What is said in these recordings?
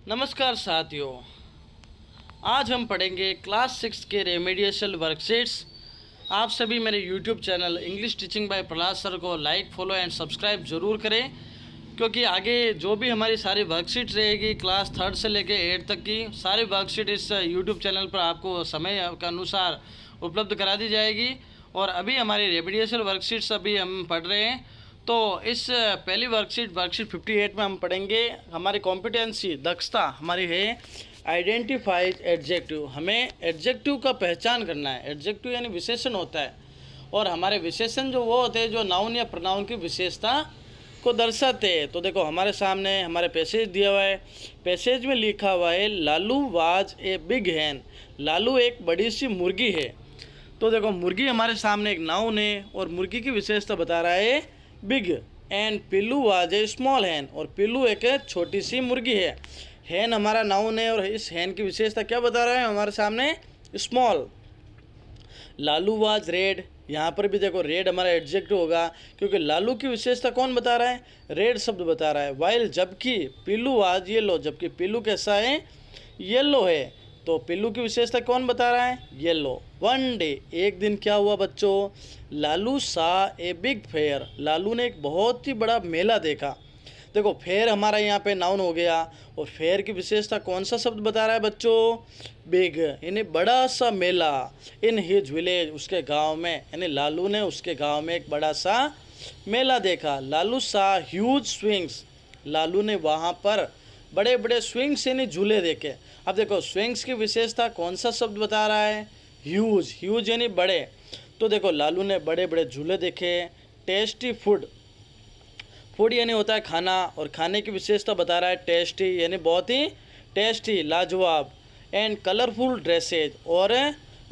नमस्कार साथियों, आज हम पढ़ेंगे क्लास 6 के रेमेडिएशल वर्कशीट्स। आप सभी मेरे YouTube channel English teaching bye Prahlad sir को लाइक, फॉलो एंड सब्सक्राइब ज़रूर करें, क्योंकि आगे जो भी हमारी सारी वर्कशीट रहेगी क्लास 3 से लेकर 8 तक की सारी वर्कशीट इस यूट्यूब चैनल पर आपको समय के अनुसार उपलब्ध करा दी जाएगी। और अभी हमारी रेमेडिएशल वर्कशीट्स अभी हम पढ़ रहे हैं, तो इस पहली वर्कशीट 58 में हम पढ़ेंगे हमारी कॉम्पिटेंसी दक्षता हमारी है आइडेंटिफाइज एडजेक्टिव। हमें एडजेक्टिव का पहचान करना है। एडजेक्टिव यानी विशेषण होता है, और हमारे विशेषण जो वो होते हैं जो नाउन या प्रनाउन की विशेषता को दर्शाते हैं। तो देखो हमारे सामने हमारे पैसेज दिया हुआ है। पैसेज में लिखा हुआ है लालू वाज ए बिग हैन। लालू एक बड़ी सी मुर्गी है। तो देखो मुर्गी हमारे सामने एक नाउन है और मुर्गी की विशेषता बता रहा है बिग। एंड पिल्लू वाज ए स्मॉल हैन, और पिल्लू एक छोटी सी मुर्गी है। हैन हमारा नाउन है और इस हैन की विशेषता क्या बता रहा है हमारे सामने स्मॉल। लालू वाज रेड, यहाँ पर भी देखो रेड हमारा एडजेक्टिव होगा, क्योंकि लालू की विशेषता कौन बता रहा है, रेड शब्द बता रहा है। वाइल जबकि पिल्लू वाज येलो, जबकि पिल्लू कैसा है, येलो है। तो पिल्लू की विशेषता कौन बता रहा है, येलो। वन डे, एक दिन क्या हुआ बच्चों, लालू सा ए बिग फेयर, लालू ने एक बहुत ही बड़ा मेला देखा। देखो फेयर हमारा यहाँ पे नाउन हो गया, और फेयर की विशेषता कौन सा शब्द बता रहा है बच्चों, बिग, यानी बड़ा सा मेला। इन हिज विलेज, उसके गांव में, यानी लालू ने उसके गांव में एक बड़ा सा मेला देखा। लालू सा ह्यूज स्विंग्स, लालू ने वहाँ पर बड़े बड़े स्विंग्स यानी झूले देखे। अब देखो स्विंग्स की विशेषता कौन सा शब्द बता रहा है, ह्यूज, ह्यूज यानी बड़े। तो देखो लालू ने बड़े बड़े झूले देखे। टेस्टी फूड, फूड यानी होता है खाना, और खाने की विशेषता बता रहा है टेस्टी, यानी बहुत ही टेस्टी, लाजवाब। एंड कलरफुल ड्रेसेज, और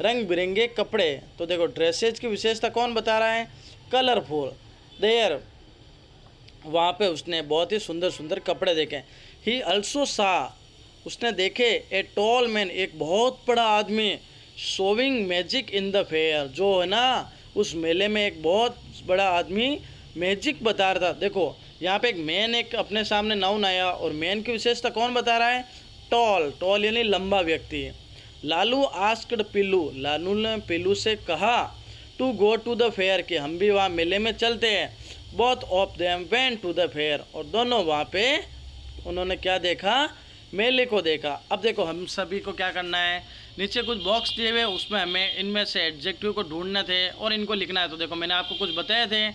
रंग बिरंगे कपड़े। तो देखो ड्रेसेज की विशेषता कौन बता रहा है, कलरफुल। देयर, वहाँ पे उसने बहुत ही सुंदर सुंदर कपड़े देखे। ही अल्सो सा, उसने देखे ए टॉल मैन, एक बहुत बड़ा आदमी, showing magic in the fair, जो है ना उस मेले में एक बहुत बड़ा आदमी मैजिक बता रहा था। देखो यहाँ पे एक मैन, एक अपने सामने नाउन आया, और मैन की विशेषता कौन बता रहा है, टॉल, टॉल यानी लंबा व्यक्ति। लालू आस्क्ड पिल्लू, लालू ने पिल्लू से कहा to go to the fair, कि हम भी वहाँ मेले में चलते हैं। Both of them went to the fair, और दोनों वहाँ पे उन्होंने क्या देखा, मेले को देखा। अब देखो हम सभी को क्या करना है, नीचे कुछ बॉक्स दिए हुए, उसमें हमें इनमें से एडजेक्टिव को ढूंढने थे और इनको लिखना है। तो देखो मैंने आपको कुछ बताए थे,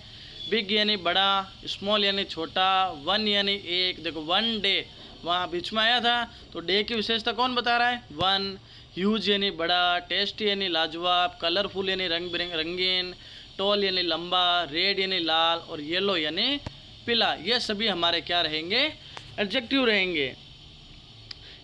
बिग यानी बड़ा, स्मॉल यानी छोटा, वन यानी एक। देखो वन डे वहाँ बीच में आया था, तो डे की विशेषता कौन बता रहा है, वन। ह्यूज यानी बड़ा, टेस्टी यानी लाजवाब, कलरफुल यानी रंग बिरंग रंगीन, टॉल यानी लंबा, रेड यानी लाल, और येलो यानी पीला। ये सभी हमारे क्या रहेंगे, एडजेक्टिव रहेंगे।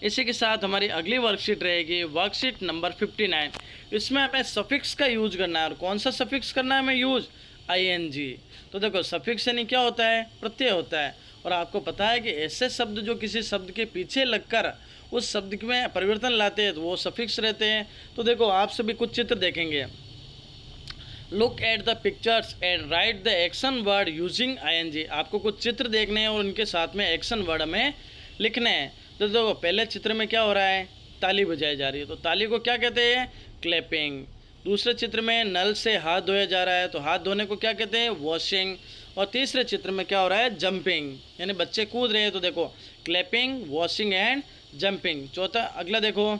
इसी के साथ हमारी अगली वर्कशीट रहेगी वर्कशीट नंबर 59। इसमें हमें सफिक्स का यूज करना है, और कौन सा सफिक्स करना है हमें यूज, आईएनजी। तो देखो सफिक्स यानी क्या होता है, प्रत्यय होता है, और आपको पता है कि ऐसे शब्द जो किसी शब्द के पीछे लगकर उस शब्द में परिवर्तन लाते हैं तो वो सफिक्स रहते हैं। तो देखो आप सभी कुछ चित्र देखेंगे, look at the pictures and write the action word using I N G. आपको कुछ चित्र देखने हैं और उनके साथ में एक्शन वर्ड हमें लिखने हैं। तो देखो पहले चित्र में क्या हो रहा है, ताली बजाई जा रही है, तो ताली को क्या कहते हैं, क्लैपिंग। दूसरे चित्र में नल से हाथ धोया जा रहा है, तो हाथ धोने को क्या कहते हैं, वॉशिंग। और तीसरे चित्र में क्या हो रहा है, जंपिंग, यानी बच्चे कूद रहे हैं, तो देखो क्लैपिंग, वॉशिंग एंड जंपिंग। चौथा अगला देखो,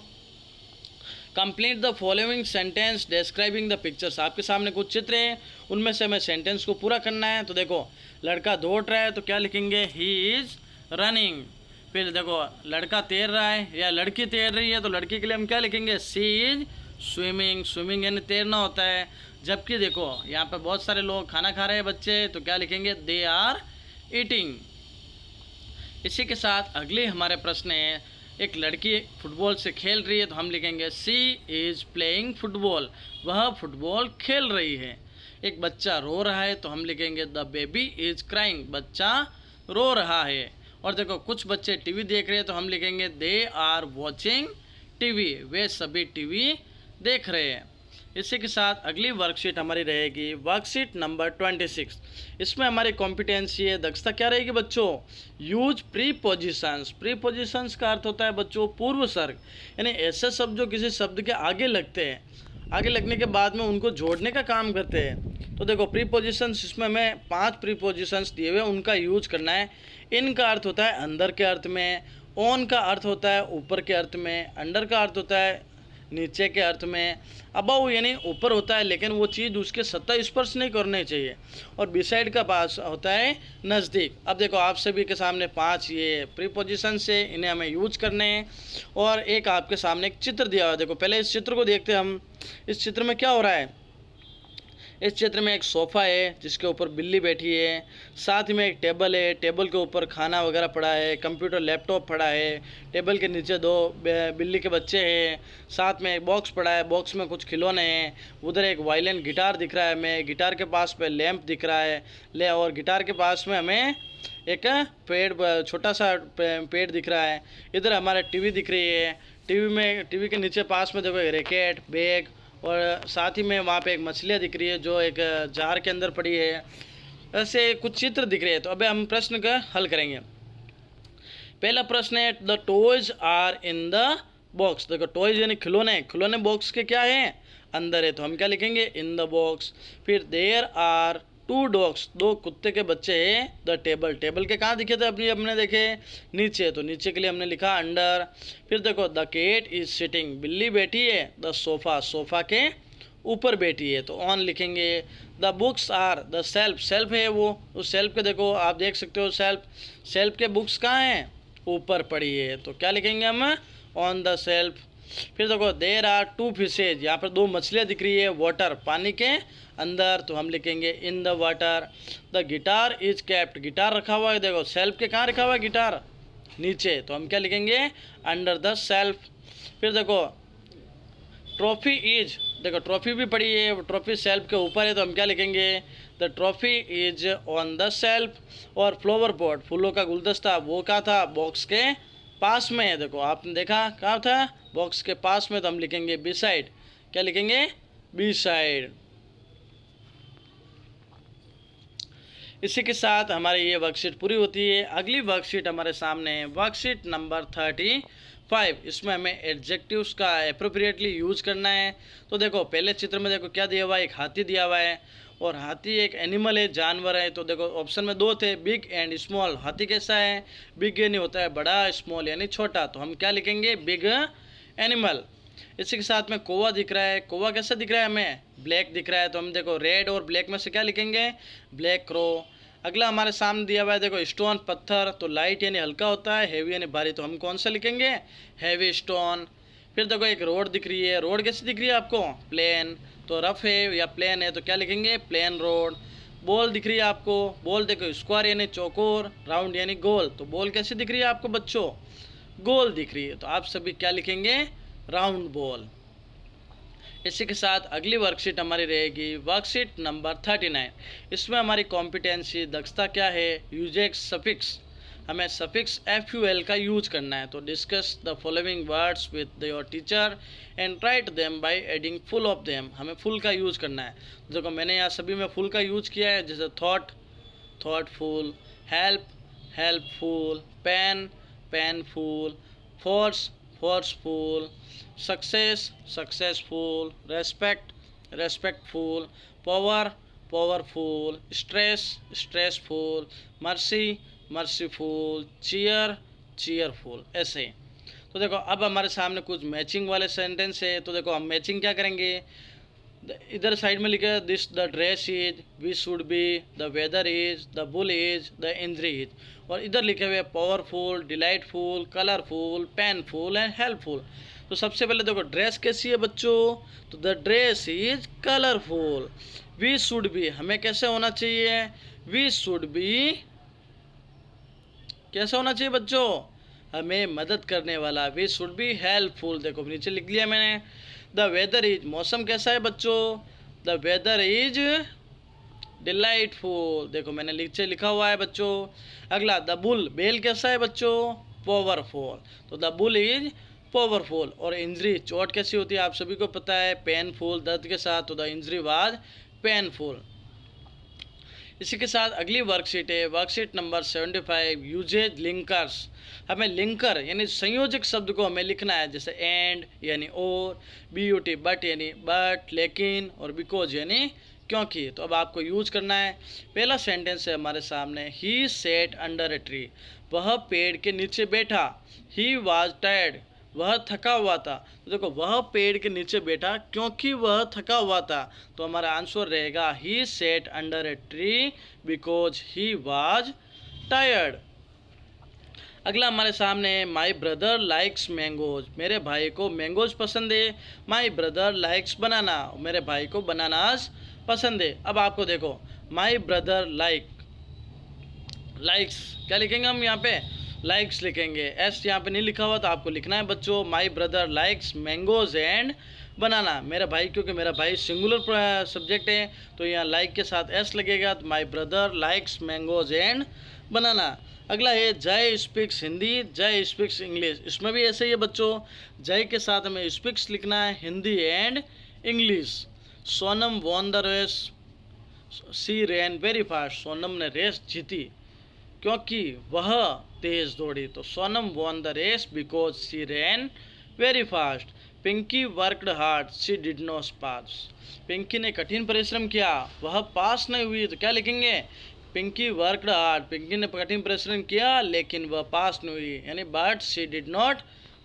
complete the following sentence describing the pictures. आपके सामने कुछ चित्र हैं, उनमें से हमें सेंटेंस को पूरा करना है। तो देखो लड़का दौड़ रहा है, तो क्या लिखेंगे, ही इज़ रनिंग। फिर देखो लड़का तैर रहा है या लड़की तैर रही है, तो लड़की के लिए हम क्या लिखेंगे, सी इज स्विमिंग, स्विमिंग यानी तैरना होता है। जबकि देखो यहाँ पे बहुत सारे लोग खाना खा रहे हैं बच्चे, तो क्या लिखेंगे, दे आर ईटिंग। इसी के साथ अगले हमारे प्रश्न है, एक लड़की फुटबॉल से खेल रही है, तो हम लिखेंगे सी इज़ प्लेइंग फुटबॉल, वह फुटबॉल खेल रही है। एक बच्चा रो रहा है, तो हम लिखेंगे द बेबी इज़ क्राइंग, बच्चा रो रहा है। और देखो कुछ बच्चे टीवी देख रहे हैं, तो हम लिखेंगे दे आर वॉचिंग टीवी, वे सभी टीवी देख रहे हैं। इसी के साथ अगली वर्कशीट हमारी रहेगी वर्कशीट नंबर 26। इसमें हमारी कॉम्पिटेंसी है, दक्षता क्या रहेगी बच्चों, यूज प्रीपोजिशंस। प्रीपोजिशंस का अर्थ होता है बच्चों पूर्व सर्ग, यानी ऐसे शब्द जो किसी शब्द के आगे लगते हैं, आगे लगने के बाद में उनको जोड़ने का काम करते हैं। तो देखो प्रीपोजिशंस, इसमें हमें 5 प्रीपोजिशंस दिए हुए, उनका यूज करना है। इन का अर्थ होता है अंदर के अर्थ में, ऑन का अर्थ होता है ऊपर के अर्थ में, अंडर का अर्थ होता है नीचे के अर्थ में, अबव यानी ऊपर होता है लेकिन वो चीज़ उसके सत्ता स्पर्श नहीं करनी चाहिए, और बिसाइड का पास होता है नज़दीक। अब देखो आप सभी के सामने 5 ये प्रीपोजिशन से, इन्हें हमें यूज करने हैं। और एक आपके सामने एक चित्र दिया हुआ है, देखो पहले इस चित्र को देखते हैं हम। इस चित्र में क्या हो रहा है, इस चित्र में एक सोफ़ा है जिसके ऊपर बिल्ली बैठी है, साथ में एक टेबल है, टेबल के ऊपर खाना वगैरह पड़ा है, कंप्यूटर लैपटॉप पड़ा है, टेबल के नीचे 2 बिल्ली के बच्चे हैं, साथ में एक बॉक्स पड़ा है, बॉक्स में कुछ खिलौने हैं, उधर एक वायलिन गिटार दिख रहा है हमें, गिटार के पास पे लैंप दिख रहा है और गिटार के पास में हमें एक पेड़, छोटा सा पेड़ दिख रहा है। इधर हमारे टीवी दिख रही है, टीवी के नीचे पास में देखो रैकेट, बैग, और साथ ही में वहाँ पे एक मछलियाँ दिख रही है जो एक जार के अंदर पड़ी है। ऐसे कुछ चित्र दिख रहे हैं। तो अबे हम प्रश्न का हल करेंगे। पहला प्रश्न है the toys are in the box. देखो टॉयज यानी खिलौने, खिलौने बॉक्स के क्या है, अंदर है, तो हम क्या लिखेंगे, इन द बॉक्स। फिर देयर आर 2 डॉग्स, 2 कुत्ते के बच्चे हैं द टेबल, टेबल के कहाँ दिखे थे अपनी, हमने देखे नीचे, तो नीचे के लिए हमने लिखा अंडर। फिर देखो द कैट इज सिटिंग, बिल्ली बैठी है द सोफ़ा, सोफ़ा के ऊपर बैठी है, तो ऑन लिखेंगे। The books are the shelf, shelf है वो, उस सेल्फ के देखो आप देख सकते हो सेल्फ के बुक्स कहाँ हैं, ऊपर पड़ी है, तो क्या लिखेंगे हम, ऑन द सेल्फ। फिर देखो देर आर 2 फिशेज, यहाँ पर 2 मछलियाँ दिख रही है वाटर, पानी के अंदर, तो हम लिखेंगे in the water. The guitar is kept, guitar रखा हुआ है, देखो सेल्फ के कहाँ रखा हुआ है गिटार, नीचे, तो हम क्या लिखेंगे, अंडर द सेल्फ। फिर देखो ट्रॉफी इज, देखो ट्रॉफी भी पड़ी है, ट्रॉफी सेल्फ के ऊपर है, तो हम क्या लिखेंगे, the trophy is on the self. और फ्लावर पॉट, फूलों का गुलदस्ता, वो क्या था, बॉक्स के पास में है, देखो आपने देखा कहाँ था, बॉक्स के पास में, तो हम लिखेंगे बी साइड, क्या लिखेंगे, बी साइड। इसी के साथ हमारी ये वर्कशीट पूरी होती है। अगली वर्कशीट हमारे सामने है वर्कशीट नंबर 35। इसमें हमें एडजेक्टिव्स का एप्रोप्रिएटली यूज करना है। तो देखो पहले चित्र में देखो क्या दिया हुआ है, एक हाथी दिया हुआ है, और हाथी एक एनिमल है, जानवर है। तो देखो ऑप्शन में 2 थे, बिग एंड स्मॉल। हाथी कैसा है, बिग यानी होता है बड़ा, स्मॉल यानी छोटा, तो हम क्या लिखेंगे, बिग एनिमल। इसी के साथ में कौवा दिख रहा है, कौवा कैसा दिख रहा है हमें, ब्लैक दिख रहा है, तो हम देखो रेड और ब्लैक में से क्या लिखेंगे, ब्लैक क्रो। अगला हमारे सामने दिया हुआ है देखो स्टोन, पत्थर, तो लाइट यानी हल्का होता है, हैवी यानी भारी, तो हम कौन सा लिखेंगे, हैवी स्टोन। फिर देखो एक रोड दिख रही है, रोड कैसी दिख रही है आपको, प्लेन, तो रफ है या प्लेन है, तो क्या लिखेंगे, प्लेन रोड। बॉल दिख रही है आपको, बॉल देखो स्क्वायर यानी चौकोर, राउंड यानी गोल, तो बॉल कैसी दिख रही है आपको बच्चों, गोल दिख रही है, तो आप सभी क्या लिखेंगे, राउंड बॉल। इसी के साथ अगली वर्कशीट हमारी रहेगी वर्कशीट नंबर 39। इसमें हमारी कॉम्पिटेंसी दक्षता क्या है, यूजेक्स सफिक्स, हमें सफिक्स FUL का यूज करना है। तो discuss the following words with your teacher and write them by adding full of them, हमें फुल का यूज करना है। देखो मैंने यहाँ सभी में फुल का यूज किया है, जैसे thought, thoughtful, help, helpful, pain, painful, force, forceful, success, successful, respect, respectful, power, powerful, stress, stressful, mercy, merciful, cheer, cheerful, ऐसे। तो देखो अब हमारे सामने कुछ मैचिंग वाले सेंटेंस है, तो देखो हम मैचिंग क्या करेंगे, इधर साइड में लिखा है this the dress is, we should be, the weather is, the bull is, the इंद्री इज, और इधर लिखे हुए powerful, delightful, colourful, painful and helpful. तो सबसे पहले देखो ड्रेस कैसी है बच्चों, तो the dress is colourful. We should be, हमें कैसे होना चाहिए, वी शुड बी, कैसे होना चाहिए बच्चों, हमें मदद करने वाला, वी शुड बी हेल्पफुल, देखो नीचे लिख लिया मैंने। द वेदर इज, मौसम कैसा है बच्चों, द वेदर इज डिलाइटफुल, देखो मैंने नीचे लिखा हुआ है बच्चों। अगला द बुल, बेल कैसा है बच्चों, पावरफुल, तो द बुल इज पावरफुल। और इंजरी, चोट कैसी होती है आप सभी को पता है, पेनफुल, दर्द के साथ। तो द इंजरी वाज पेनफुल। इसी के साथ अगली वर्कशीट है वर्कशीट नंबर 75, यूजेज लिंकर्स। हमें लिंकर यानी संयोजक शब्द को हमें लिखना है, जैसे एंड यानी और, BUT बट यानी बट, लेकिन, और बिकॉज यानी क्योंकि। तो अब आपको यूज करना है। पहला सेंटेंस है हमारे सामने, ही सेट अंडर ए ट्री, वह पेड़ के नीचे बैठा। ही वाज टायर्ड, वह थका हुआ था। तो देखो, वह पेड़ के नीचे बैठा क्योंकि वह थका हुआ था। तो हमारा आंसर रहेगा he sat under a tree because he was tired. अगला हमारे सामने है, माई ब्रदर लाइक्स मैंगोज, मेरे भाई को मैंगोज पसंद है। माई ब्रदर लाइक्स बनाना, मेरे भाई को बनानास पसंद है। अब आपको देखो, माई ब्रदर लाइक्स क्या लिखेंगे हम यहाँ पे, लाइक्स लिखेंगे। एस यहाँ पे नहीं लिखा हुआ तो आपको लिखना है बच्चों, my brother likes mangoes and banana. मेरा भाई, क्योंकि मेरा भाई सिंगुलर सब्जेक्ट है तो यहाँ लाइक के साथ एस लगेगा। तो my brother likes mangoes and banana. अगला है, जय स्पीक्स हिंदी, जय स्पीक्स इंग्लिश। इसमें भी ऐसे ही है बच्चों, जय के साथ हमें स्पीक्स लिखना है, Hindi and English. Sonam won the race, she ran very fast, Sonam ने रेस जीती क्योंकि वह तेज दौड़ी। तो Sonam won the race because she ran very fast. Pinki worked hard, she did not pass, Pinki ने कठिन परिश्रम किया, वह पास नहीं हुई। तो क्या लिखेंगे, पिंकी वर्कड हार्ड, पिंकी ने कठिन परिश्रम किया लेकिन वह पास नहीं हुई, यानी but she did not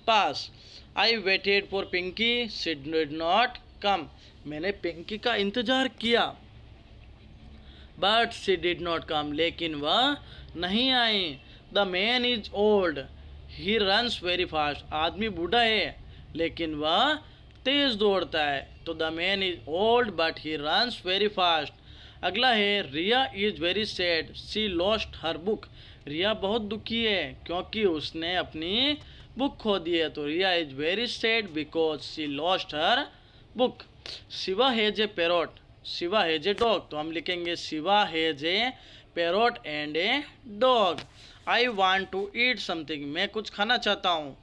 pass. I waited for Pinky, she did not come, मैंने पिंकी का इंतजार किया but she did not come, लेकिन वह नहीं आई। The man is old, he runs very fast, आदमी बूढ़ा है लेकिन वह तेज दौड़ता है। तो the man is old but he runs very fast. अगला है, Riya is very sad, she lost her book, Riya बहुत दुखी है क्योंकि उसने अपनी बुक खो दी है। तो Riya is very sad because she lost her book. Shiva has a parrot, Shiva has a dog, तो हम लिखेंगे Shiva has a parrot and a dog. I want to eat something, मैं कुछ खाना चाहता हूँ।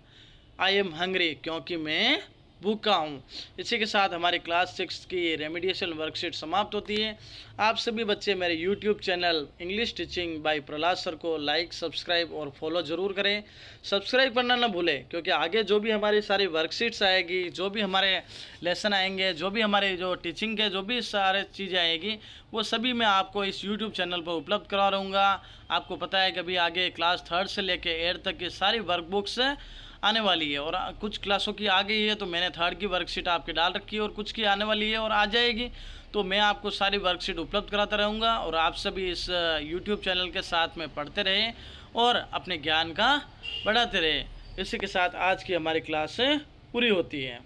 आई एम हंग्री, क्योंकि मैं भूखा हूँ। इसी के साथ हमारी क्लास 6 की रेमेडिएशन वर्कशीट समाप्त होती है। आप सभी बच्चे मेरे YouTube channel English teaching bye Prahlad sir को लाइक, सब्सक्राइब और फॉलो ज़रूर करें। सब्सक्राइब करना ना भूलें, क्योंकि आगे जो भी हमारी सारी वर्कशीट्स आएगी, जो भी हमारे लेसन आएंगे, जो भी हमारे जो टीचिंग के जो भी सारे चीज़ें आएगी, वो सभी मैं आपको इस यूट्यूब चैनल पर उपलब्ध करा रहूँगा। आपको पता है कि अभी आगे क्लास 3 से लेकर 8 तक की सारी वर्कबुक्स आने वाली है, और कुछ क्लासों की आ गई है तो मैंने 3rd की वर्कशीट आपके डाल रखी है, और कुछ की आने वाली है और आ जाएगी। तो मैं आपको सारी वर्कशीट उपलब्ध कराता रहूँगा, और आप सभी इस YouTube चैनल के साथ में पढ़ते रहें और अपने ज्ञान का बढ़ाते रहें। इसी के साथ आज की हमारी क्लास पूरी होती है।